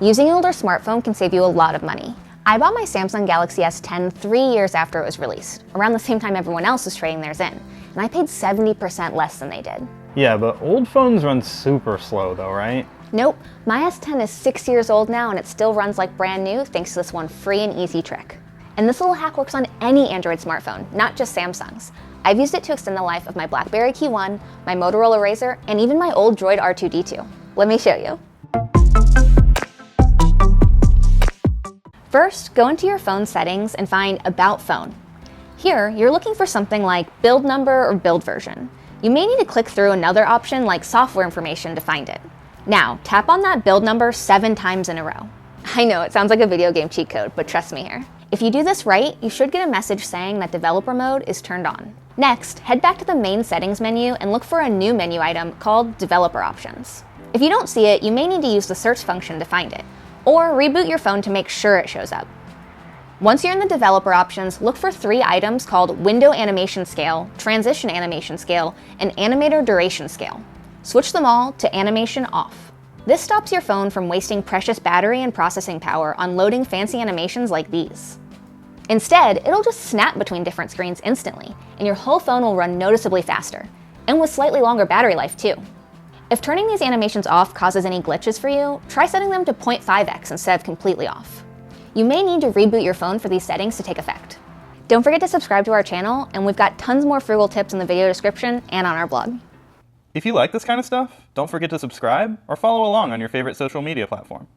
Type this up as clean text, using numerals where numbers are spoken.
Using an older smartphone can save you a lot of money. I bought my Samsung Galaxy S10 3 years after it was released, around the same time everyone else was trading theirs in, and I paid 70% less than they did. Yeah, but old phones run super slow though, right? Nope, my S10 is 6 years old now and it still runs like brand new thanks to this one free and easy trick. And this little hack works on any Android smartphone, not just Samsung's. I've used it to extend the life of my BlackBerry Key 1, my Motorola Razr, and even my old Droid R2-D2. Let me show you. First, go into your phone settings and find About Phone. Here, you're looking for something like build number or build version. You may need to click through another option like software information to find it. Now, tap on that build number 7 times in a row. I know, it sounds like a video game cheat code, but trust me here. If you do this right, you should get a message saying that developer mode is turned on. Next, head back to the main settings menu and look for a new menu item called Developer Options. If you don't see it, you may need to use the search function to find it, or reboot your phone to make sure it shows up. Once you're in the developer options, look for 3 items called Window Animation Scale, Transition Animation Scale, and Animator Duration Scale. Switch them all to Animation Off. This stops your phone from wasting precious battery and processing power on loading fancy animations like these. Instead, it'll just snap between different screens instantly, and your whole phone will run noticeably faster, and with slightly longer battery life too. If turning these animations off causes any glitches for you, try setting them to 0.5x instead of completely off. You may need to reboot your phone for these settings to take effect. Don't forget to subscribe to our channel, and we've got tons more frugal tips in the video description and on our blog. If you like this kind of stuff, don't forget to subscribe or follow along on your favorite social media platform.